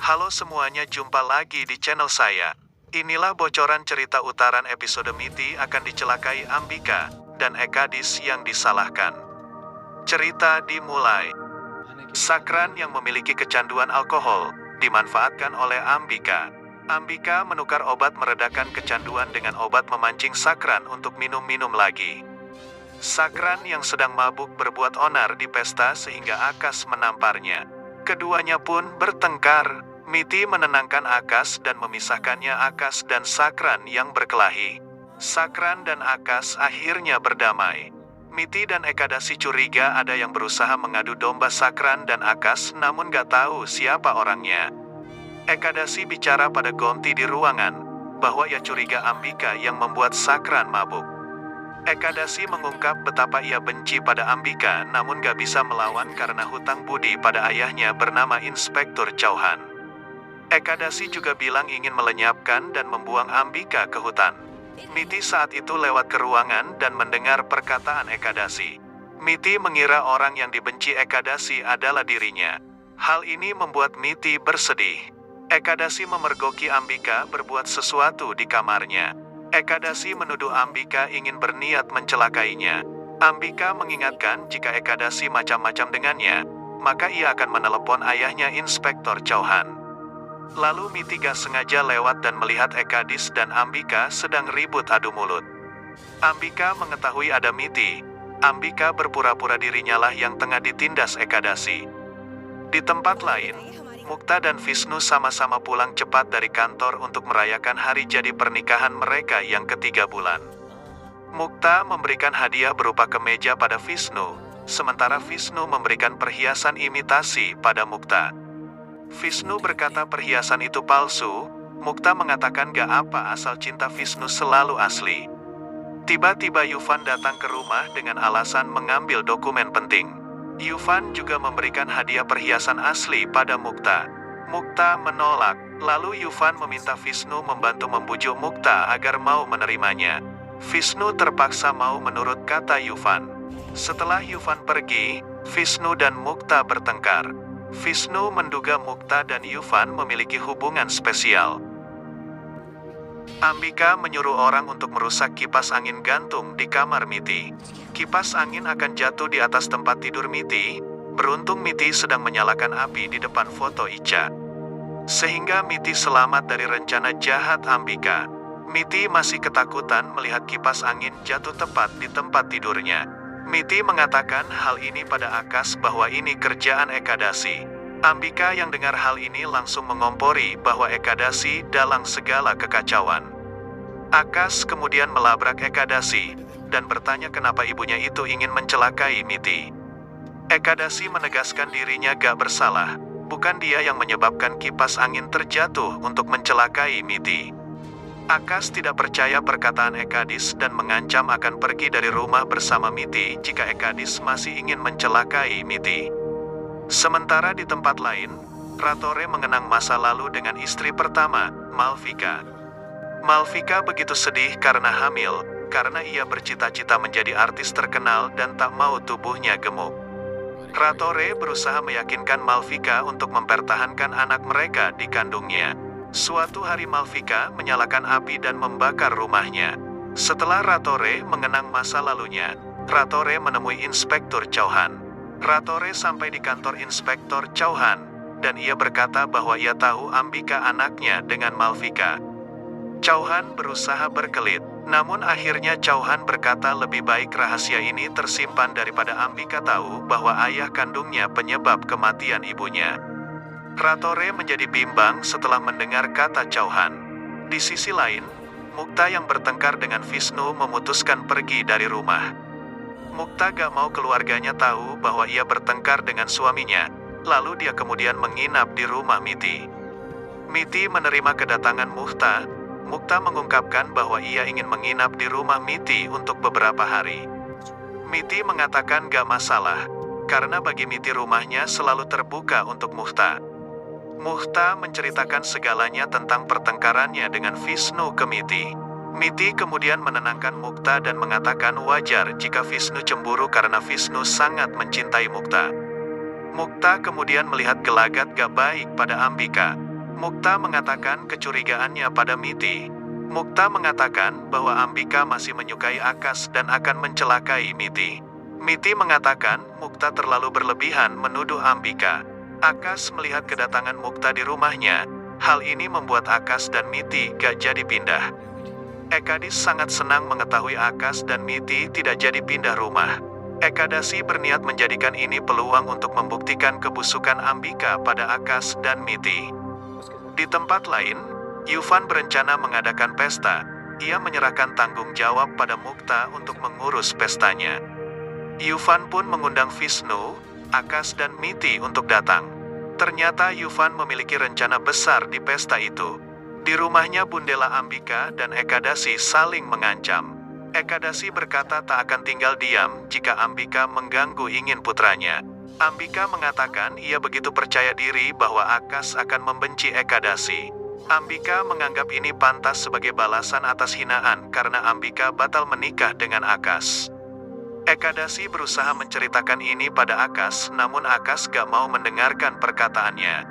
Halo semuanya, jumpa lagi di channel saya. Inilah bocoran cerita utaran episode Miti akan dicelakai Ambika dan Ekadis yang disalahkan. Cerita dimulai. Sakran yang memiliki kecanduan alkohol dimanfaatkan oleh Ambika. Ambika menukar obat meredakan kecanduan dengan obat memancing Sakran untuk minum-minum lagi. Sakran yang sedang mabuk berbuat onar di pesta sehingga Akas menamparnya. Keduanya pun bertengkar. Miti menenangkan Akas dan memisahkannya Akas dan Sakran yang berkelahi. Sakran dan Akas akhirnya berdamai. Miti dan Ekadasi curiga ada yang berusaha mengadu domba Sakran dan Akas, namun gak tahu siapa orangnya. Ekadasi bicara pada Gonti di ruangan, bahwa ia curiga Ambika yang membuat Sakran mabuk. Ekadasi mengungkap betapa ia benci pada Ambika namun gak bisa melawan karena hutang budi pada ayahnya bernama Inspektur Chauhan. Ekadasi juga bilang ingin melenyapkan dan membuang Ambika ke hutan. Miti saat itu lewat ke ruangan dan mendengar perkataan Ekadasi. Miti mengira orang yang dibenci Ekadasi adalah dirinya. Hal ini membuat Miti bersedih. Ekadasi memergoki Ambika berbuat sesuatu di kamarnya. Ekadasi menuduh Ambika ingin berniat mencelakainya. Ambika mengingatkan jika Ekadasi macam-macam dengannya, maka ia akan menelepon ayahnya Inspektur Chauhan. Lalu Miti gak sengaja lewat dan melihat Ekadis dan Ambika sedang ribut adu mulut. Ambika mengetahui ada Miti. Ambika berpura-pura dirinya lah yang tengah ditindas Ekadasi. Di tempat lain, Mukta dan Visnu sama-sama pulang cepat dari kantor untuk merayakan hari jadi pernikahan mereka yang ke-3 bulan. Mukta memberikan hadiah berupa kemeja pada Visnu, sementara Visnu memberikan perhiasan imitasi pada Mukta. Visnu berkata perhiasan itu palsu. Mukta mengatakan gak apa asal cinta Visnu selalu asli. Tiba-tiba Yufan datang ke rumah dengan alasan mengambil dokumen penting. Yufan juga memberikan hadiah perhiasan asli pada Mukta. Mukta menolak, lalu Yufan meminta Visnu membantu membujuk Mukta agar mau menerimanya. Visnu terpaksa mau menurut kata Yufan. Setelah Yufan pergi, Visnu dan Mukta bertengkar. Visnu menduga Mukta dan Yufan memiliki hubungan spesial. Ambika menyuruh orang untuk merusak kipas angin gantung di kamar Miti. Kipas angin akan jatuh di atas tempat tidur Miti. Beruntung Miti sedang menyalakan api di depan foto Ica, sehingga Miti selamat dari rencana jahat Ambika. Miti masih ketakutan melihat kipas angin jatuh tepat di tempat tidurnya. Miti mengatakan hal ini pada Akas bahwa ini kerjaan Ekadasi. Ambika yang dengar hal ini langsung mengompori bahwa Ekadasi dalam segala kekacauan. Akas kemudian melabrak Ekadasi dan bertanya kenapa ibunya itu ingin mencelakai Miti. Ekadasi menegaskan dirinya gak bersalah, bukan dia yang menyebabkan kipas angin terjatuh untuk mencelakai Miti. Akas tidak percaya perkataan Ekadis dan mengancam akan pergi dari rumah bersama Miti jika Ekadis masih ingin mencelakai Miti. Sementara di tempat lain, Ratore mengenang masa lalu dengan istri pertama, Malvika. Malvika begitu sedih karena hamil, karena ia bercita-cita menjadi artis terkenal dan tak mau tubuhnya gemuk. Ratore berusaha meyakinkan Malvika untuk mempertahankan anak mereka dikandungnya. Suatu hari Malvika menyalakan api dan membakar rumahnya. Setelah Ratore mengenang masa lalunya, Ratore menemui Inspektur Chauhan. Ratore sampai di kantor Inspektur Chauhan, dan ia berkata bahwa ia tahu Ambika anaknya dengan Malvika. Chauhan berusaha berkelit, namun akhirnya Chauhan berkata lebih baik rahasia ini tersimpan daripada Ambika tahu bahwa ayah kandungnya penyebab kematian ibunya. Ratore menjadi bimbang setelah mendengar kata Chauhan. Di sisi lain, Mukta yang bertengkar dengan Visnu memutuskan pergi dari rumah. Mukta gak mau keluarganya tahu bahwa ia bertengkar dengan suaminya, lalu dia kemudian menginap di rumah Miti. Miti menerima kedatangan Mukta. Mukta mengungkapkan bahwa ia ingin menginap di rumah Miti untuk beberapa hari. Miti mengatakan gak masalah, karena bagi Miti rumahnya selalu terbuka untuk Mukta. Mukta menceritakan segalanya tentang pertengkarannya dengan Visnu ke Miti. Miti kemudian menenangkan Mukta dan mengatakan wajar jika Visnu cemburu karena Visnu sangat mencintai Mukta. Mukta kemudian melihat gelagat gak baik pada Ambika. Mukta mengatakan kecurigaannya pada Miti. Mukta mengatakan bahwa Ambika masih menyukai Akas dan akan mencelakai Miti. Miti mengatakan Mukta terlalu berlebihan menuduh Ambika. Akas melihat kedatangan Mukta di rumahnya. Hal ini membuat Akas dan Miti gak jadi pindah. Ekadis sangat senang mengetahui Akas dan Miti tidak jadi pindah rumah. Ekadasi berniat menjadikan ini peluang untuk membuktikan kebusukan Ambika pada Akas dan Miti. Di tempat lain, Yufan berencana mengadakan pesta. Ia menyerahkan tanggung jawab pada Mukta untuk mengurus pestanya. Yufan pun mengundang Vishnu, Akas dan Miti untuk datang. Ternyata Yufan memiliki rencana besar di pesta itu. Di rumahnya Bundela Ambika dan Ekadasi saling mengancam. Ekadasi berkata tak akan tinggal diam jika Ambika mengganggu ingin putranya. Ambika mengatakan ia begitu percaya diri bahwa Akas akan membenci Ekadasi. Ambika menganggap ini pantas sebagai balasan atas hinaan karena Ambika batal menikah dengan Akas. Ekadasi berusaha menceritakan ini pada Akas, namun Akas gak mau mendengarkan perkataannya.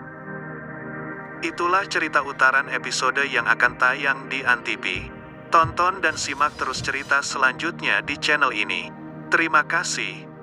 Itulah cerita utaran episode yang akan tayang di Antipi. Tonton dan simak terus cerita selanjutnya di channel ini. Terima kasih.